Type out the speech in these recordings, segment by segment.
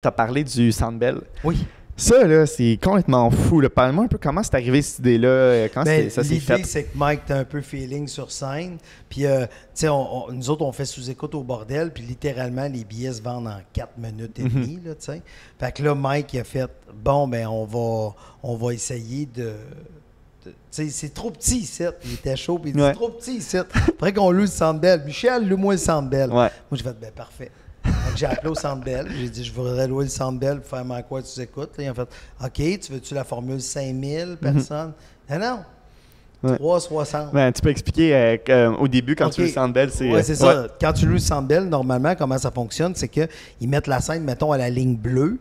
Tu as parlé du Centre Bell. Oui. Ça, là, c'est complètement fou. Là. Parle-moi un peu comment c'est arrivé cette idée-là, comment ça s'est fait. L'idée, c'est que Mike, t'as un peu feeling sur scène. Puis, tu sais, nous autres, on fait sous-écoute au bordel. Puis, littéralement, les billets se vendent en 4 minutes et demie, là, tu sais. Fait que là, Mike, il a fait, bon, ben, on va essayer de tu sais, c'est trop petit ici. Il était chaud, puis il dit, c'est trop petit ici. Faudrait qu'on loue le Centre Bell. Michel, loue-moi le Centre Bell. Moi, j'ai fait, ben, parfait. Donc, j'ai appelé au Centre Bell. J'ai dit, je voudrais louer le Centre Bell pour faire ma quoi, tu écoutes. Là, ils ont fait, OK, tu veux-tu la formule 5000 personnes? Non. 360. Ben, tu peux expliquer au début, quand tu loues le Centre Bell, c'est... Oui, c'est ça. Quand tu loues le Centre Bell, normalement, comment ça fonctionne, c'est qu'ils mettent la scène, mettons, à la ligne bleue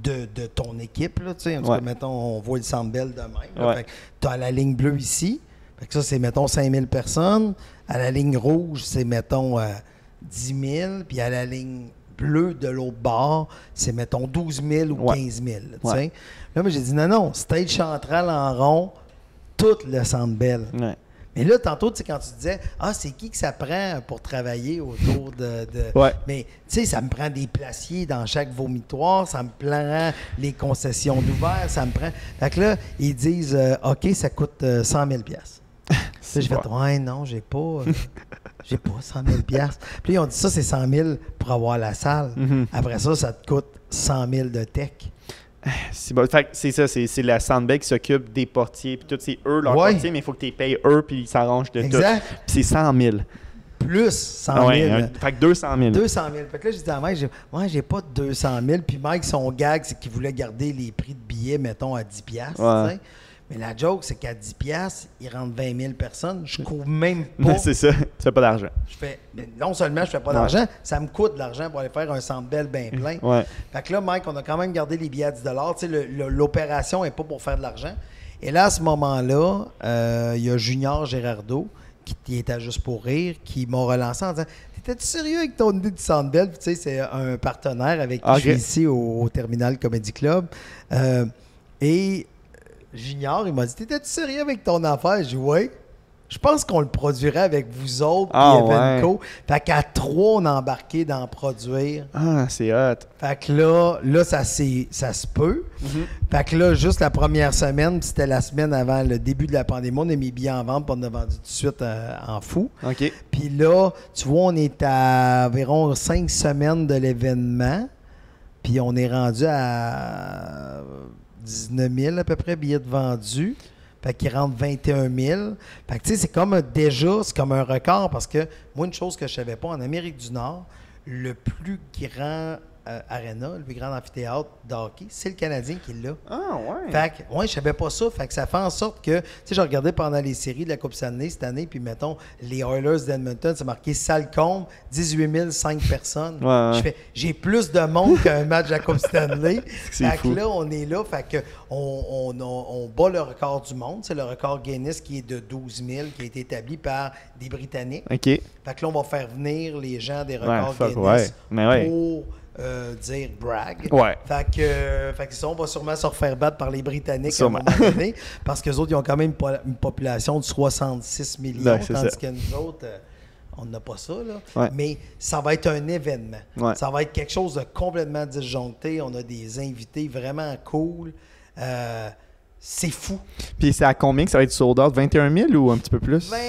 de ton équipe. Là, en tout cas, mettons, on voit le Centre Bell de même. Tu as la ligne bleue ici. Fait que ça, c'est, mettons, 5000 personnes. À la ligne rouge, c'est, mettons... 10 000, puis à la ligne bleue de l'autre bord, c'est, mettons, 12 000 ou 15 000. Là, moi, j'ai dit, non, stage central en rond, tout le Centre Bell. Mais là, tantôt, tu sais, quand tu disais, c'est qui que ça prend pour travailler autour de... Mais, tu sais, ça me prend des placiers dans chaque vomitoire, ça me prend les concessions d'ouvert, ça me prend... Fait que là, ils disent, OK, ça coûte 100 000 J'ai fait, ouais, non, j'ai pas 100 000 Puis là, ils ont dit ça, c'est 100 000 pour avoir la salle. Après ça, ça te coûte 100 000 de tech. C'est bon. Fait que c'est ça, c'est la Centre Bell qui s'occupe des portiers, puis tout, c'est eux leurs portiers, mais il faut que tu les payes eux, puis ils s'arrangent de tout. Puis c'est 100 000. Plus 100 000. Fait que 200 000. 200 000. Fait que là, j'ai dit à Mike, j'ai pas de 200 000. Puis Mike, son gag, c'est qu'il voulait garder les prix de billets, mettons, à 10 $. Mais la joke, c'est qu'à 10 $, il rentre 20 000 personnes. Je couvre même pas. C'est ça. Tu fais pas d'argent. Non seulement je fais pas d'argent, ça me coûte de l'argent pour aller faire un Centre Bell bien plein. Fait que là, Mike, on a quand même gardé les billets à 10 $. Tu sais, l'opération n'est pas pour faire de l'argent. Et là, à ce moment-là, il y a Junior Gérardo, qui était juste pour rire, qui m'a relancé en disant, t'étais-tu sérieux avec ton idée du Centre Bell? Tu sais, c'est un partenaire avec qui je suis ici au Terminal Comedy Club. Et Junior, il m'a dit, t'étais-tu sérieux avec ton affaire? J'ai dit, oui. Je pense qu'on le produirait avec vous autres, puis Evenco. Fait qu'à 3, on a embarqué dans produire. C'est hot. Fait que là ça se peut. Fait que là, juste la première semaine, c'était la semaine avant le début de la pandémie, on a mis les billets en vente, puis on a vendu tout de suite en fou. Puis là, tu vois, on est à environ 5 semaines de l'événement, puis on est rendu à 19 000 à peu près billets de vendus. Fait qu'il rentre 21 000. Fait que tu sais, c'est comme un record parce que moi, une chose que je savais pas, en Amérique du Nord, le plus grand arena, le plus grand amphithéâtre de hockey, c'est le Canadien qui l'a. Fait que, je savais pas ça. Fait que ça fait en sorte que, tu sais, j'ai regardé pendant les séries de la Coupe Stanley cette année, puis mettons, les Oilers d'Edmonton, c'est marqué salle comble, 18 005 personnes. Je fais, j'ai plus de monde qu'un match de la Coupe Stanley. Fait que là, on est là, fait que on bat le record du monde. C'est le record Guinness qui est de 12 000, qui a été établi par des Britanniques. Fait que là, on va faire venir les gens des records Guinness pour dire brag. Fait que ça, on va sûrement se refaire battre par les Britanniques à un moment donné, parce qu'eux autres, ils ont quand même une population de 66 millions, tandis que nous autres, on n'a pas ça, là. Mais ça va être un événement. Ça va être quelque chose de complètement disjoncté. On a des invités vraiment cool. C'est fou. Puis c'est à combien que ça va être sold out? 21 000 ou un petit peu plus? 20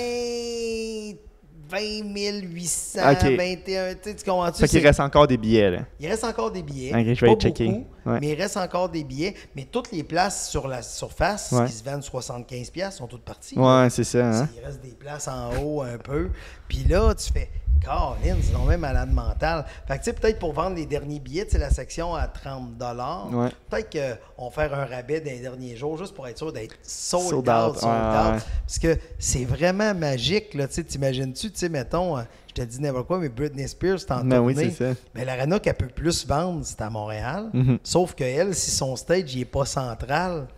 800, 21, tu comprends-tu? Fait qu'il reste encore des billets, là. Il reste encore des billets. Je vais checker. Beaucoup, mais il reste encore des billets. Mais toutes les places sur la surface qui se vendent 75 $ sont toutes parties. C'est ça. Hein? Il reste des places en haut un peu. Puis là, tu fais... Caroline, c'est non même malade mental. Fait que tu sais, peut-être pour vendre les derniers billets, tu sais, la section à 30 $, peut-être qu'on va faire un rabais dans les derniers jours juste pour être sûr d'être sold out. Parce que c'est vraiment magique, là. Tu sais, t'imagines-tu, tu sais, mettons, je te dis n'importe quoi, mais Britney Spears, c'est en tournée. Mais l'arena qu'elle peut plus vendre, c'est à Montréal. Sauf qu'elle, si son stage il est pas central,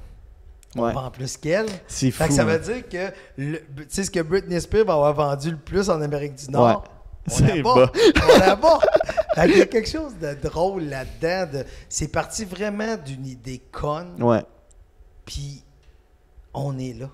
on vend plus qu'elle. C'est fou. Fait que ça veut dire que, tu sais, ce que Britney Spears va avoir vendu le plus en Amérique du Nord, on la bat. Il y a quelque chose de drôle là-dedans. C'est parti vraiment d'une idée conne. Puis on est là.